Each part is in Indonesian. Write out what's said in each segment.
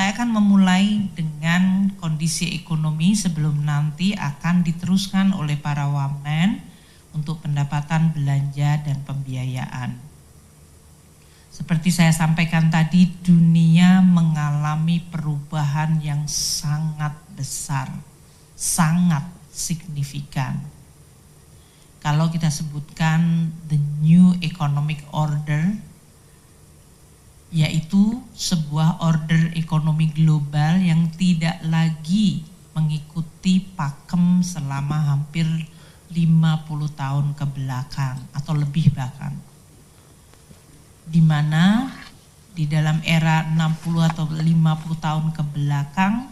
Saya akan memulai dengan kondisi ekonomi sebelum nanti akan diteruskan oleh para wamen untuk pendapatan belanja dan pembiayaan. Seperti saya sampaikan tadi, dunia mengalami perubahan yang sangat besar, sangat signifikan. Kalau kita sebutkan the new economic order, yaitu sebuah order ekonomi global yang tidak lagi mengikuti pakem selama hampir 50 tahun ke belakang atau lebih bahkan. Di mana di dalam era 60 atau 50 tahun ke belakang,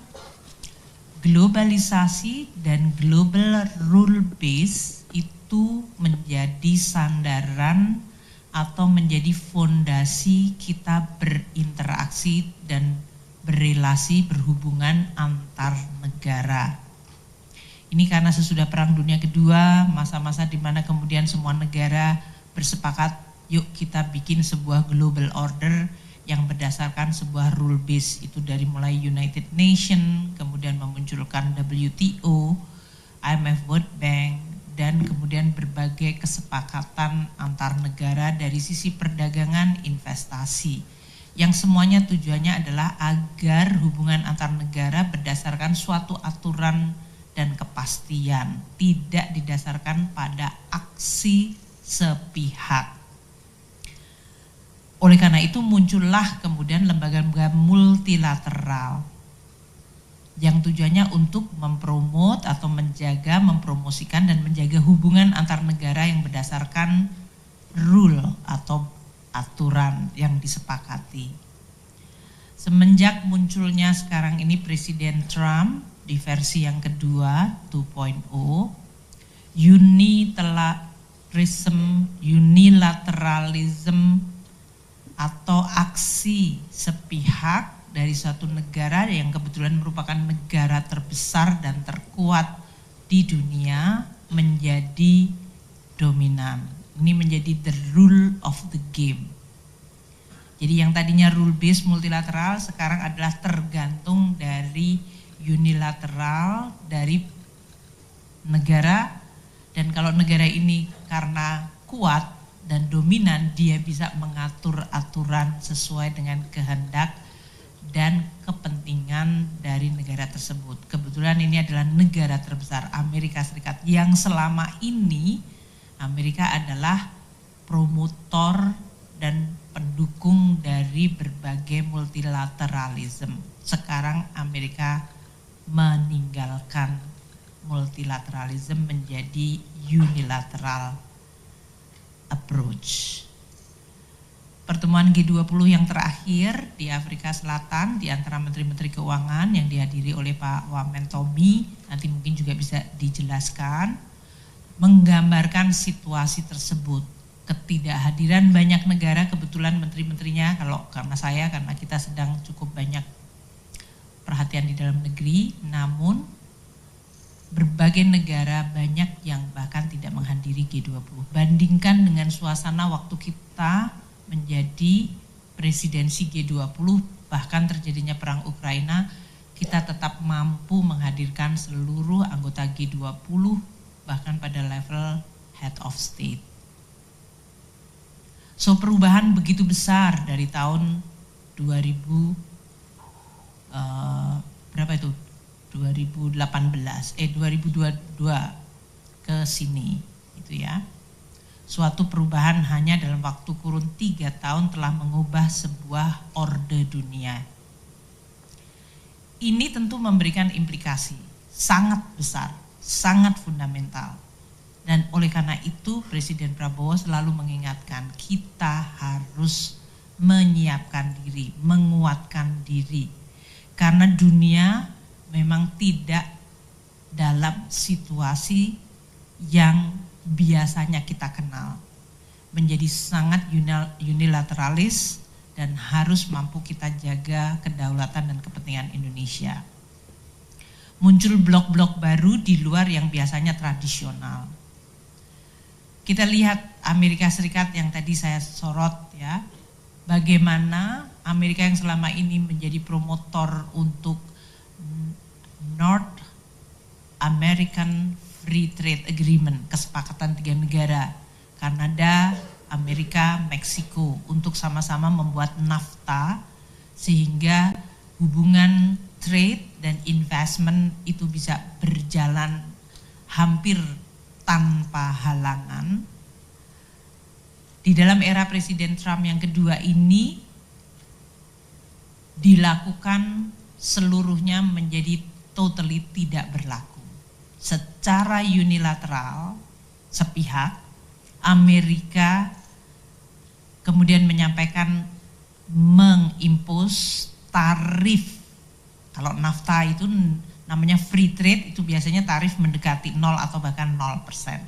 globalisasi dan global rule base itu menjadi sandaran atau menjadi fondasi kita berinteraksi dan berrelasi berhubungan antar negara. Ini karena sesudah Perang Dunia Kedua, masa-masa di mana kemudian semua negara bersepakat, yuk kita bikin sebuah global order yang berdasarkan sebuah rule base, itu dari mulai United Nations, kemudian memunculkan WTO, IMF World Bank, dan kemudian berbagai kesepakatan antar negara dari sisi perdagangan, investasi, yang semuanya tujuannya adalah agar hubungan antar negara berdasarkan suatu aturan dan kepastian, tidak didasarkan pada aksi sepihak. Oleh karena itu muncullah kemudian lembaga-lembaga multilateral yang tujuannya untuk mempromot atau menjaga, mempromosikan dan menjaga hubungan antar negara yang berdasarkan rule atau aturan yang disepakati. Semenjak munculnya sekarang ini Presiden Trump di versi yang kedua 2.0, unilateralism atau aksi sepihak dari suatu negara yang kebetulan merupakan negara terbesar dan terkuat di dunia menjadi dominan. Ini menjadi the rule of the game. Jadi yang tadinya rule based multilateral sekarang adalah tergantung dari unilateral dari negara, dan kalau negara ini karena kuat dan dominan dia bisa mengatur aturan sesuai dengan kehendak dan kepentingan dari negara tersebut. Kebetulan ini adalah negara terbesar Amerika Serikat yang selama ini Amerika adalah promotor dan pendukung dari berbagai multilateralism. Sekarang Amerika meninggalkan multilateralism menjadi unilateral approach. Pertemuan G20 yang terakhir di Afrika Selatan di antara Menteri-Menteri Keuangan yang dihadiri oleh Pak Wamen Tommy, nanti mungkin juga bisa dijelaskan, menggambarkan situasi tersebut. Ketidakhadiran banyak negara, kebetulan menteri-menterinya, karena kita sedang cukup banyak perhatian di dalam negeri, namun berbagai negara banyak yang bahkan tidak menghadiri G20. Bandingkan dengan suasana waktu kita menjadi presidensi G20, bahkan terjadinya perang Ukraina, kita tetap mampu menghadirkan seluruh anggota G20 bahkan pada level head of state. So perubahan begitu besar dari tahun 2018 2022 ke sini gitu ya. Suatu perubahan hanya dalam waktu kurun 3 tahun telah mengubah sebuah orde dunia. Ini tentu memberikan implikasi sangat besar, sangat fundamental. Dan oleh karena itu Presiden Prabowo selalu mengingatkan kita harus menyiapkan diri, menguatkan diri. Karena dunia memang tidak dalam situasi yang biasanya kita kenal, menjadi sangat unilateralis dan harus mampu kita jaga kedaulatan dan kepentingan Indonesia. Muncul blok-blok baru di luar yang biasanya tradisional. Kita lihat Amerika Serikat yang tadi saya sorot ya, bagaimana Amerika yang selama ini menjadi promotor untuk North American Free Trade Agreement, kesepakatan 3 negara, Kanada, Amerika, Meksiko, untuk sama-sama membuat NAFTA sehingga hubungan trade dan investment itu bisa berjalan hampir tanpa halangan. Di dalam era Presiden Trump yang kedua ini dilakukan seluruhnya menjadi totally tidak berlaku. Secara unilateral, sepihak, Amerika kemudian menyampaikan mengimpos tarif. Kalau NAFTA itu namanya free trade, itu biasanya tarif mendekati 0 atau bahkan 0%.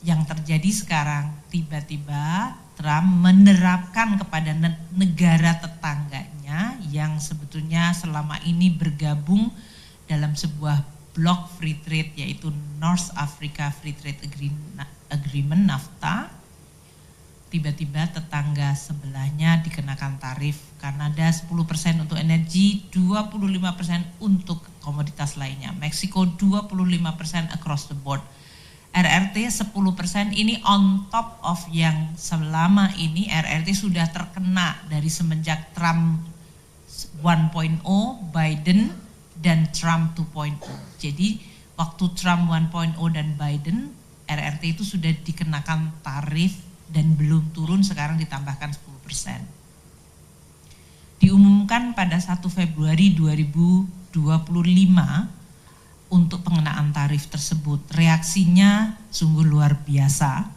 Yang terjadi sekarang, tiba-tiba Trump menerapkan kepada negara tetangganya yang sebetulnya selama ini bergabung dalam sebuah blok free trade, yaitu North Africa Free Trade Agreement NAFTA. Tiba-tiba tetangga sebelahnya dikenakan tarif. Kanada 10% untuk energi, 25% untuk komoditas lainnya. Meksiko 25% across the board. RRT 10% ini on top of yang selama ini RRT sudah terkena dari semenjak Trump 1.0, Biden, dan Trump 2.0. Jadi waktu Trump 1.0 dan Biden, RRT itu sudah dikenakan tarif dan belum turun, sekarang ditambahkan 10%. Diumumkan pada 1 Februari 2025 untuk pengenaan tarif tersebut. Reaksinya sungguh luar biasa.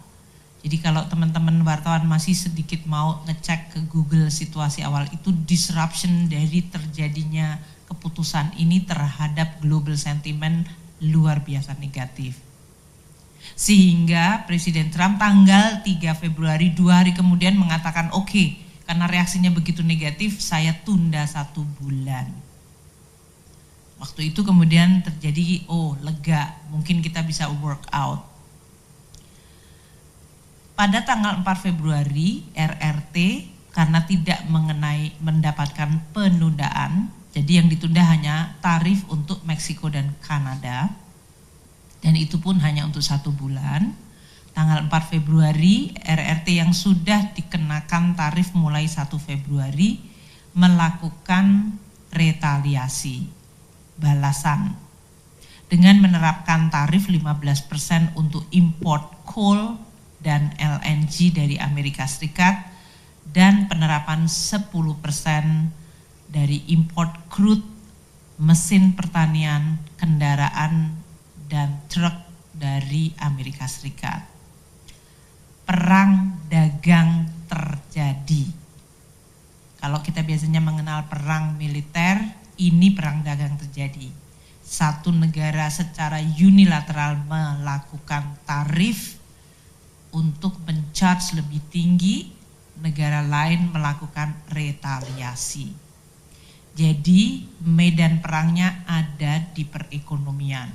Jadi kalau teman-teman wartawan masih sedikit mau ngecek ke Google situasi awal itu, disruption dari terjadinya keputusan ini terhadap global sentiment luar biasa negatif. Sehingga Presiden Trump tanggal 3 Februari 2 hari kemudian mengatakan oke, karena reaksinya begitu negatif saya tunda 1 bulan. Waktu itu kemudian terjadi lega, mungkin kita bisa work out. Pada tanggal 4 Februari RRT karena tidak mendapatkan penundaan, jadi yang ditunda hanya tarif untuk Meksiko dan Kanada, dan itu pun hanya untuk 1 bulan. Tanggal 4 Februari, RRT yang sudah dikenakan tarif mulai 1 Februari melakukan retaliasi, balasan, dengan menerapkan tarif 15% untuk import coal dan LNG dari Amerika Serikat, dan penerapan 10% dari import crude, mesin pertanian, kendaraan, dan truk dari Amerika Serikat. Perang dagang terjadi. Kalau kita biasanya mengenal perang militer, ini perang dagang terjadi. Satu negara secara unilateral melakukan tarif untuk men-charge lebih tinggi, negara lain melakukan retaliasi. Jadi medan perangnya ada di perekonomian.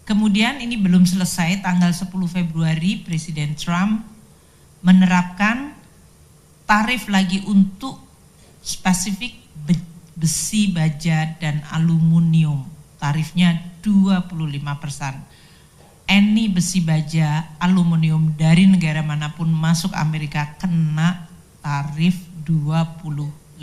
Kemudian ini belum selesai, tanggal 10 Februari Presiden Trump menerapkan tarif lagi untuk spesifik besi, baja, dan aluminium. Tarifnya 25%. Any besi, baja, aluminium dari negara manapun masuk Amerika kena tarif 25%.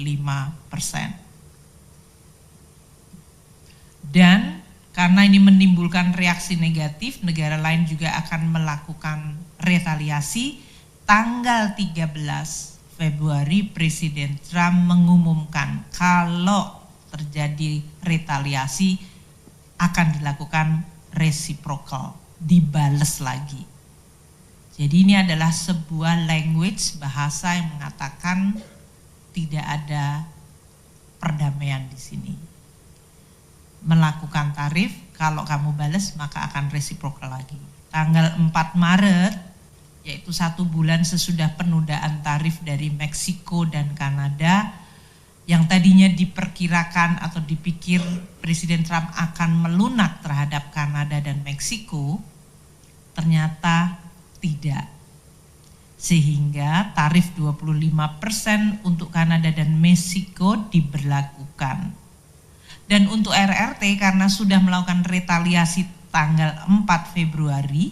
Dan karena ini menimbulkan reaksi negatif, negara lain juga akan melakukan retaliasi. Tanggal 13 Februari Presiden Trump mengumumkan kalau terjadi retaliasi akan dilakukan reciprocal, dibales lagi. Jadi ini adalah sebuah language, bahasa yang mengatakan tidak ada perdamaian di sini. Melakukan tarif, kalau kamu balas maka akan reciprocal lagi. Tanggal 4 Maret, yaitu 1 bulan sesudah penundaan tarif dari Meksiko dan Kanada, yang tadinya diperkirakan atau dipikir Presiden Trump akan melunak terhadap Kanada dan Meksiko, ternyata tidak. sehingga tarif 25% untuk Kanada dan Meksiko diberlakukan. Dan untuk RRT karena sudah melakukan retaliasi tanggal 4 Februari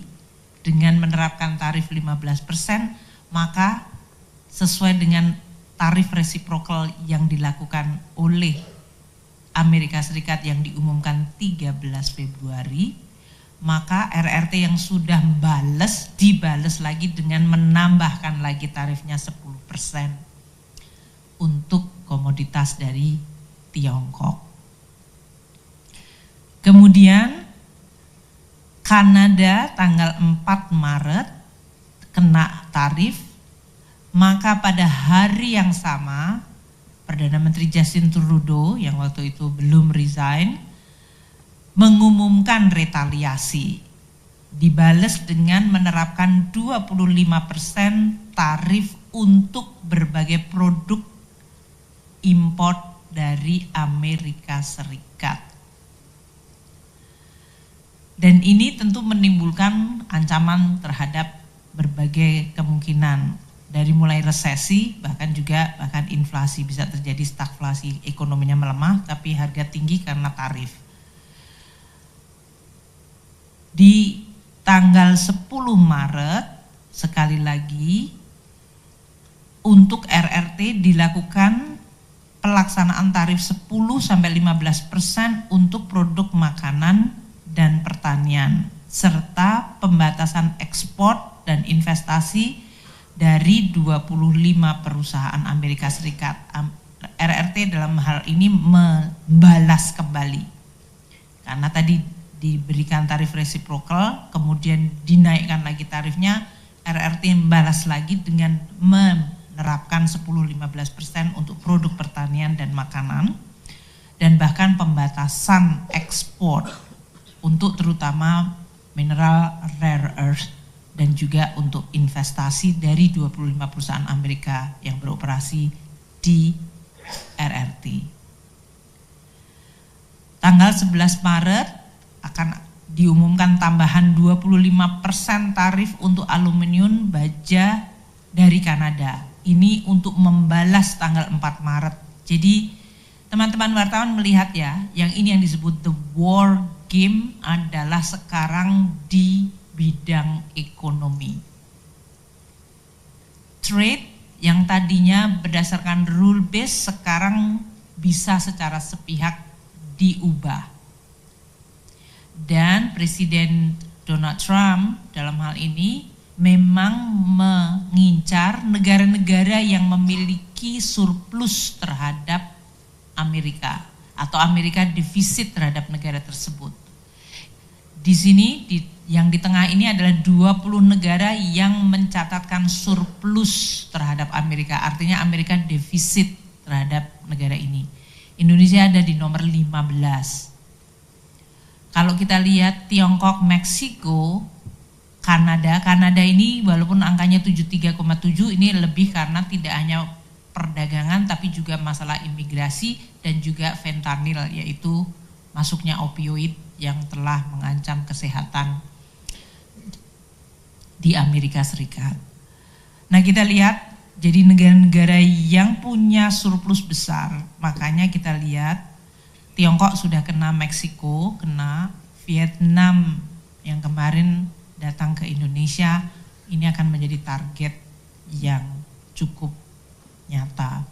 dengan menerapkan tarif 15%, maka sesuai dengan tarif reciprocal yang dilakukan oleh Amerika Serikat yang diumumkan 13 Februari, maka RRT yang sudah dibales lagi dengan menambahkan lagi tarifnya 10% untuk komoditas dari Tiongkok. Kemudian Kanada tanggal 4 Maret kena tarif, maka pada hari yang sama Perdana Menteri Justin Trudeau yang waktu itu belum resign mengumumkan retaliasi, dibales dengan menerapkan 25% tarif untuk berbagai produk import dari Amerika Serikat. Dan ini tentu menimbulkan ancaman terhadap berbagai kemungkinan, dari mulai resesi bahkan inflasi, bisa terjadi stagflasi, ekonominya melemah tapi harga tinggi karena tarif. Di tanggal 10 Maret sekali lagi untuk RRT dilakukan pelaksanaan tarif 10-15% untuk produk makanan dan pertanian, serta pembatasan ekspor dan investasi dari 25 perusahaan Amerika Serikat. RRT dalam hal ini membalas kembali, karena tadi diberikan tarif reciprocal, kemudian dinaikkan lagi tarifnya, RRT membalas lagi dengan menerapkan 10-15% untuk produk pertanian dan makanan, dan bahkan pembatasan ekspor untuk terutama mineral rare earth dan juga untuk investasi dari 25 perusahaan Amerika yang beroperasi di RRT. Tanggal 11 Maret akan diumumkan tambahan 25% tarif untuk aluminium baja dari Kanada. Ini untuk membalas tanggal 4 Maret. Jadi teman-teman wartawan melihat ya, yang ini yang disebut the war game adalah sekarang di bidang ekonomi. Trade yang tadinya berdasarkan rule base sekarang bisa secara sepihak diubah. Dan Presiden Donald Trump dalam hal ini memang mengincar negara-negara yang memiliki surplus terhadap Amerika atau Amerika defisit terhadap negara tersebut. Di sini yang di tengah ini adalah 20 negara yang mencatatkan surplus terhadap Amerika, artinya Amerika defisit terhadap negara ini. Indonesia ada di nomor 15. Kalau kita lihat Tiongkok, Meksiko, Kanada ini walaupun angkanya 73,7 ini lebih karena tidak hanya perdagangan tapi juga masalah imigrasi dan juga fentanyl, yaitu masuknya opioid yang telah mengancam kesehatan di Amerika Serikat. Nah, kita lihat jadi negara-negara yang punya surplus besar, makanya kita lihat Tiongkok sudah kena, Meksiko kena, Vietnam yang kemarin datang ke Indonesia ini akan menjadi target yang cukup nyata.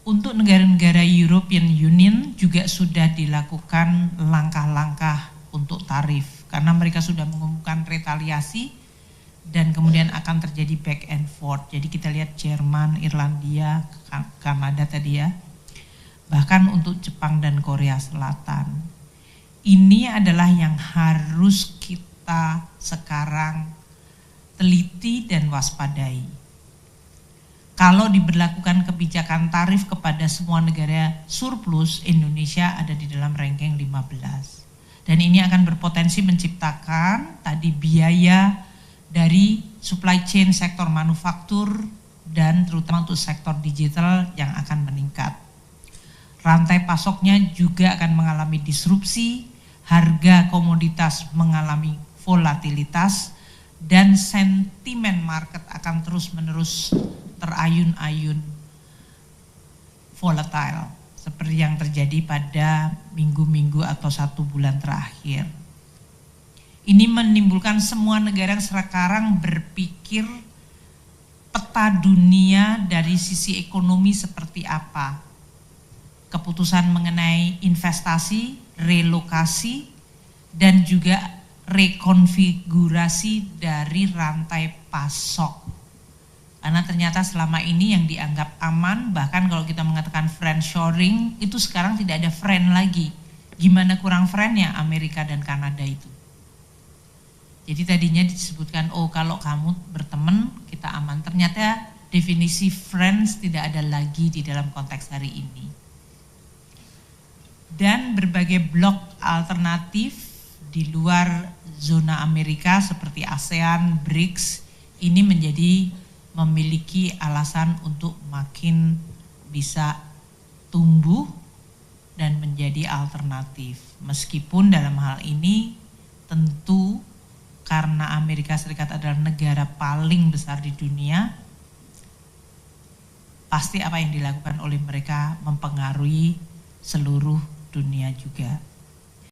Untuk negara-negara European Union juga sudah dilakukan langkah-langkah untuk tarif karena mereka sudah mengumumkan retaliasi dan kemudian akan terjadi back and forth. Jadi kita lihat Jerman, Irlandia, Kanada tadi ya. Bahkan untuk Jepang dan Korea Selatan. Ini adalah yang harus kita sekarang teliti dan waspadai. Kalau diberlakukan kebijakan tarif kepada semua negara surplus, Indonesia ada di dalam ranking 15. Dan ini akan berpotensi menciptakan tadi biaya dari supply chain sektor manufaktur dan terutama untuk sektor digital yang akan meningkat. Rantai pasoknya juga akan mengalami disrupsi, harga komoditas mengalami volatilitas, dan sentimen market akan terus-menerus terayun-ayun volatile seperti yang terjadi pada minggu-minggu atau 1 bulan terakhir. Ini menimbulkan semua negara yang sekarang berpikir peta dunia dari sisi ekonomi seperti apa. Keputusan mengenai investasi, relokasi, dan juga rekonfigurasi dari rantai pasok. Karena ternyata selama ini yang dianggap aman, bahkan kalau kita mengatakan friendshoring, itu sekarang tidak ada friend lagi. Gimana kurang friendnya Amerika dan Kanada itu. Jadi tadinya disebutkan, oh kalau kamu berteman kita aman. Ternyata definisi friends tidak ada lagi di dalam konteks hari ini. Dan berbagai blok alternatif di luar zona Amerika seperti ASEAN, BRICS, ini memiliki alasan untuk makin bisa tumbuh dan menjadi alternatif. Meskipun dalam hal ini tentu karena Amerika Serikat adalah negara paling besar di dunia, pasti apa yang dilakukan oleh mereka mempengaruhi seluruh dunia juga.